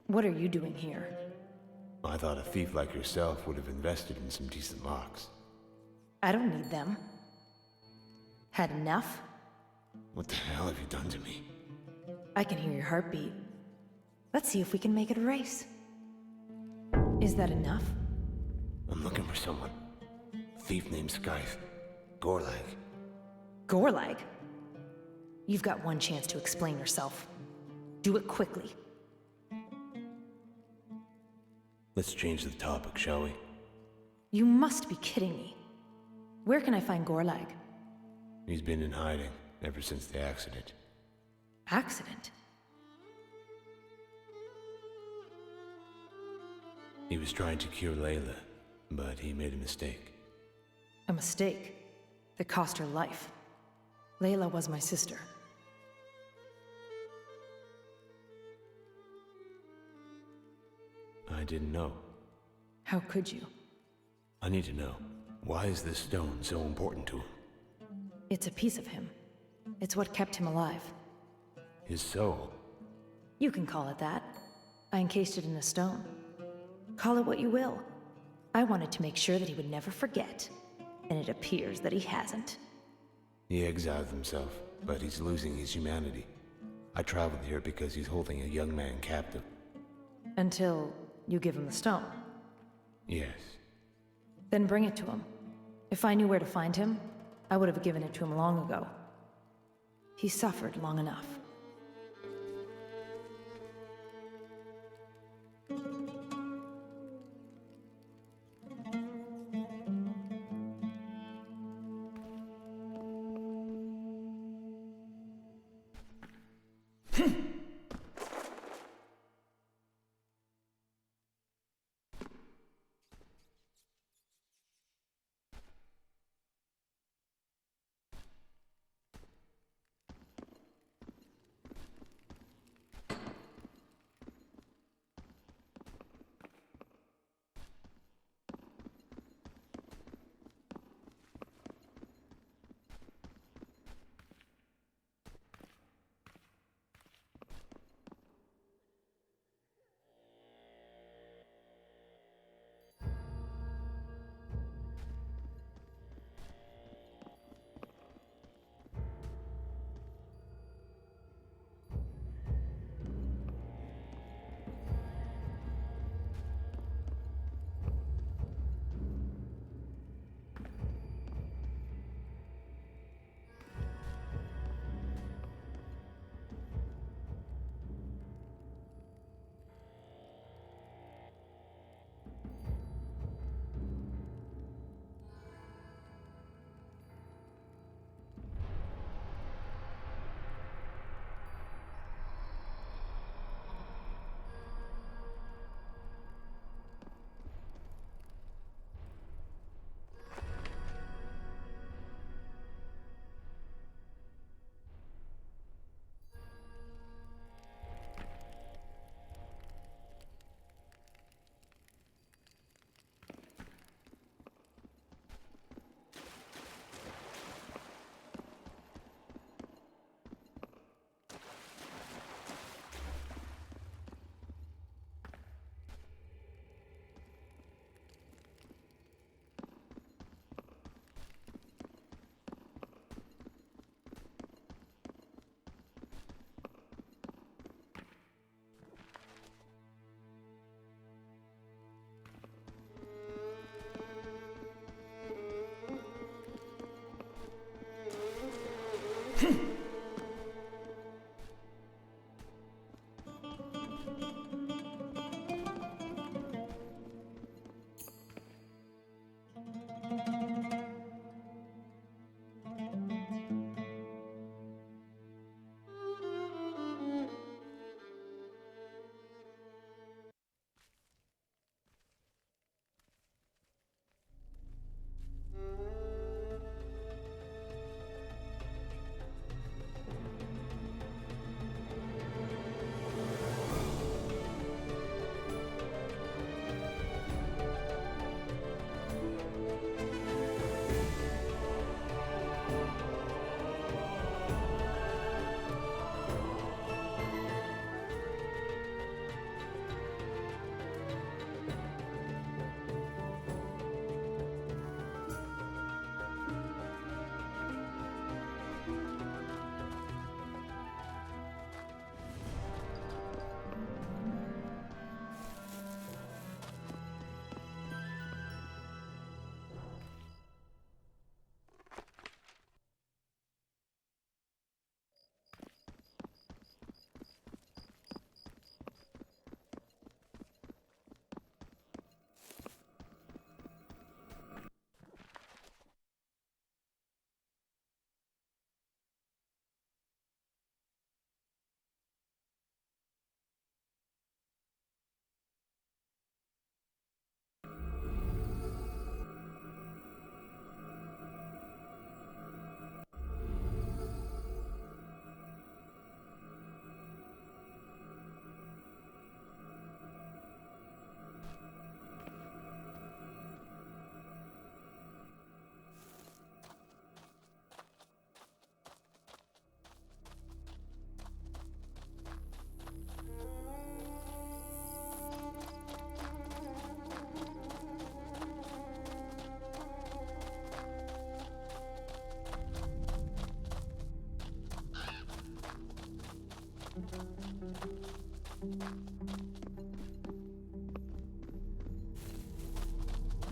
What are you doing here? I thought a thief like yourself would have invested in some decent locks. I don't need them. Had enough? What the hell have you done to me? I can hear your heartbeat. Let's see if we can make it a race. Is that enough? I'm looking for someone. A thief named Scythe. Gorlag. Gorlag? You've got one chance to explain yourself. Do it quickly. Let's change the topic, shall we? You must be kidding me. Where can I find Gorlag? He's been in hiding ever since the accident. Accident? He was trying to cure Layla, but he made a mistake. A mistake that cost her life. Layla was my sister. I didn't know. How could you? I need to know. Why is this stone so important to him? It's a piece of him. It's what kept him alive. His soul? You can call it that. I encased it in a stone. Call it what you will. I wanted to make sure that he would never forget. And it appears that he hasn't. He exiled himself, but he's losing his humanity. I traveled here because he's holding a young man captive. Until you give him the stone. Yes. Then bring it to him. If I knew where to find him, I would have given it to him long ago. He suffered long enough.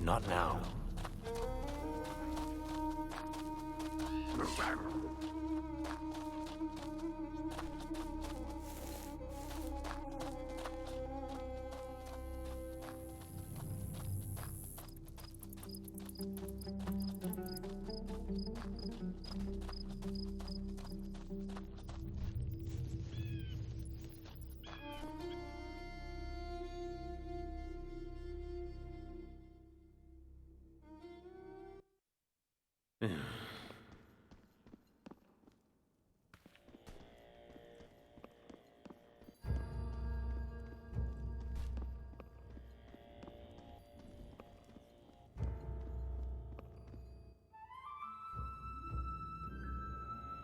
Not now.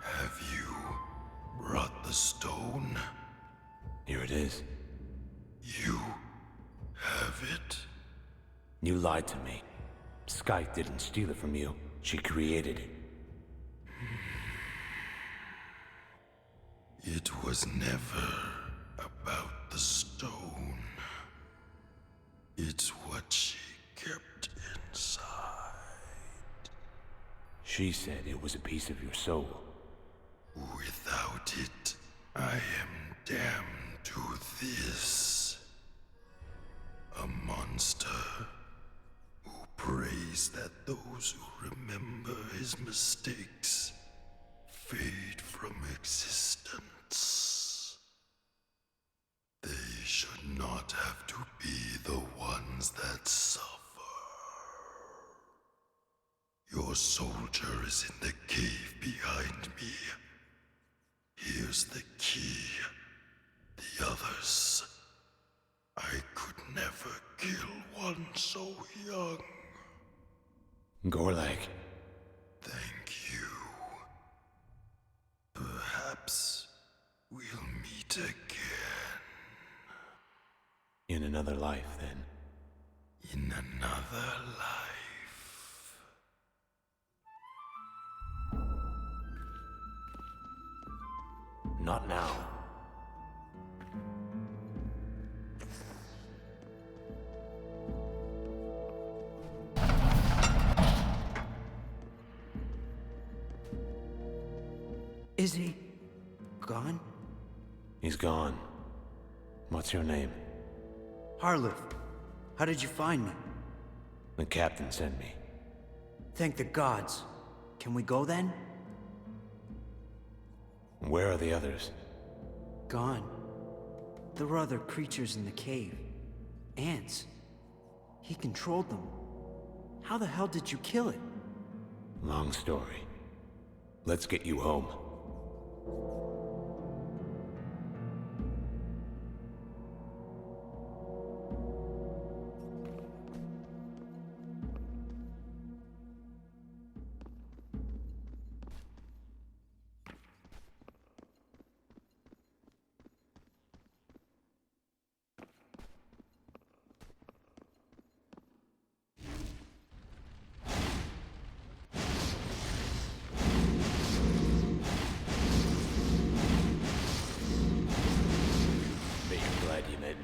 Have you brought the stone? Here it is. You have it? You lied to me. Skype didn't steal it from you. She created it. It was never about the stone. It's what she kept inside. She said it was a piece of your soul. Without it, I am damned to this. A monster who prays that those who remember his mistakes fade from existence. They should not have to be the ones that suffer. Your soldier is in the cave behind me. Here's the key. The others. I could never kill one so young. Gorlag. Thank you. Perhaps we'll meet again. In another life, then. In another life. Not now. Is he gone? He's gone. What's your name? Harleth, how did you find me? The captain sent me. Thank the gods. Can we go then? Where are the others? Gone. There were other creatures in the cave. Ants. He controlled them. How the hell did you kill it? Long story. Let's get you home.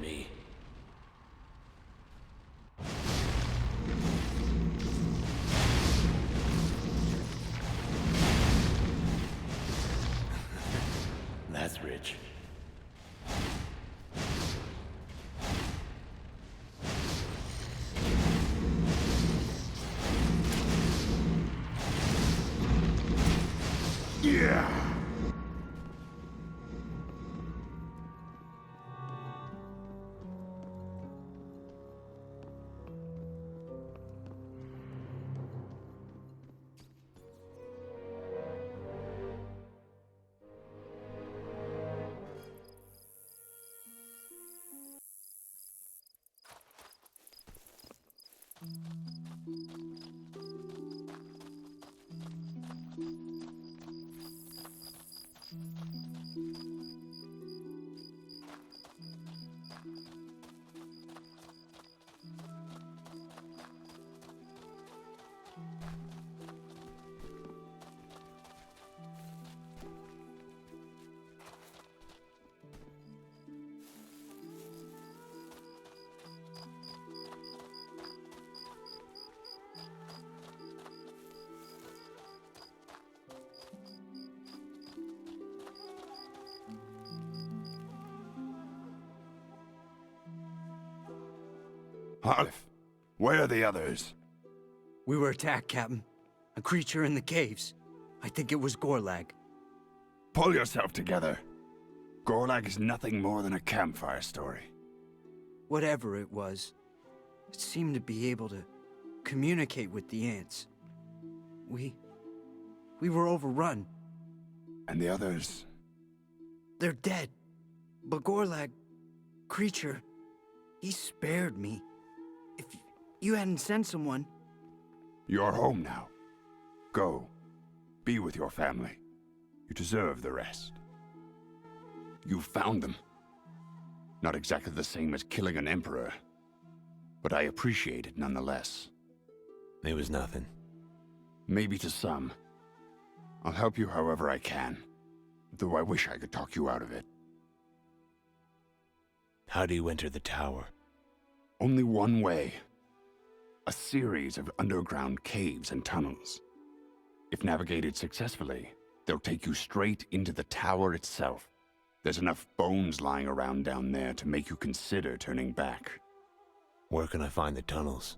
Me. That's rich. Yeah! Harlif, where are the others? We were attacked, Captain. A creature in the caves. I think it was Gorlag. Pull yourself together. Gorlag is nothing more than a campfire story. Whatever it was, it seemed to be able to communicate with the ants. We were overrun. And the others? They're dead. But Gorlag, creature, he spared me. If you hadn't sent someone... You're home now. Go. Be with your family. You deserve the rest. You found them. Not exactly the same as killing an emperor, but I appreciate it nonetheless. It was nothing. Maybe to some. I'll help you however I can, though I wish I could talk you out of it. How do you enter the tower? Only one way. A series of underground caves and tunnels. If navigated successfully, they'll take you straight into the tower itself. There's enough bones lying around down there to make you consider turning back. Where can I find the tunnels?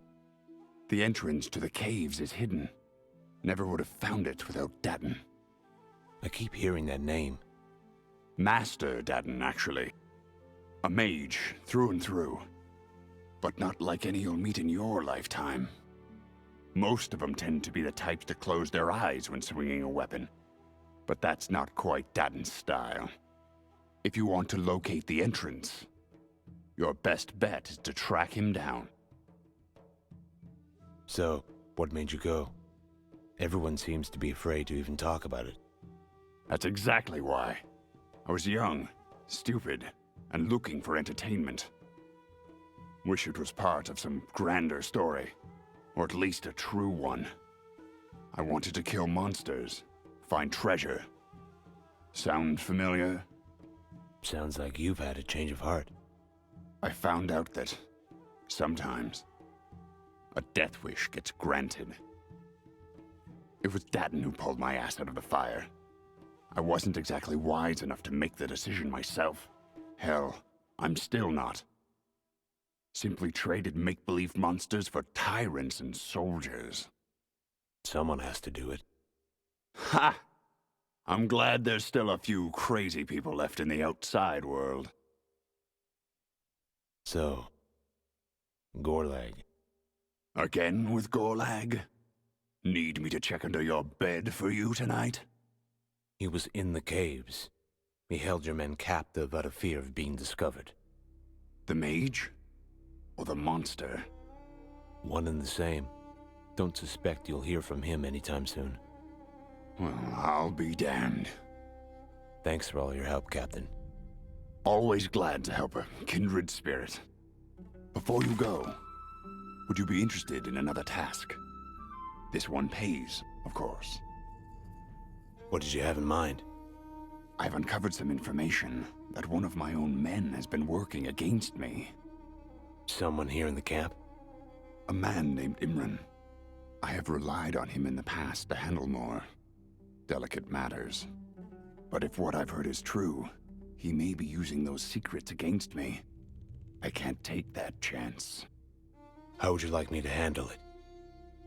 The entrance to the caves is hidden. Never would have found it without Datten. I keep hearing that name. Master Datten, actually. A mage, through and through. But not like any you'll meet in your lifetime. Most of them tend to be the types to close their eyes when swinging a weapon. But that's not quite Datten's style. If you want to locate the entrance, your best bet is to track him down. So, what made you go? Everyone seems to be afraid to even talk about it. That's exactly why. I was young, stupid, and looking for entertainment. Wish it was part of some grander story, or at least a true one. I wanted to kill monsters, find treasure. Sound familiar? Sounds like you've had a change of heart. I found out that, sometimes, a death wish gets granted. It was Datten who pulled my ass out of the fire. I wasn't exactly wise enough to make the decision myself. Hell, I'm still not. Simply traded make-believe monsters for tyrants and soldiers. Someone has to do it. Ha! I'm glad there's still a few crazy people left in the outside world. So, Gorlag. Again with Gorlag? Need me to check under your bed for you tonight? He was in the caves. He held your men captive out of fear of being discovered. The mage? Or the monster? One and the same. Don't suspect you'll hear from him anytime soon. Well, I'll be damned. Thanks for all your help, Captain. Always glad to help a kindred spirit. Before you go, would you be interested in another task? This one pays, of course. What did you have in mind? I've uncovered some information that one of my own men has been working against me. Someone here in the camp? A man named Imran. I have relied on him in the past to handle more delicate matters. But if what I've heard is true, he may be using those secrets against me. I can't take that chance. How would you like me to handle it?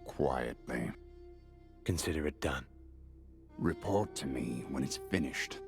Quietly. Consider it done. Report to me when it's finished.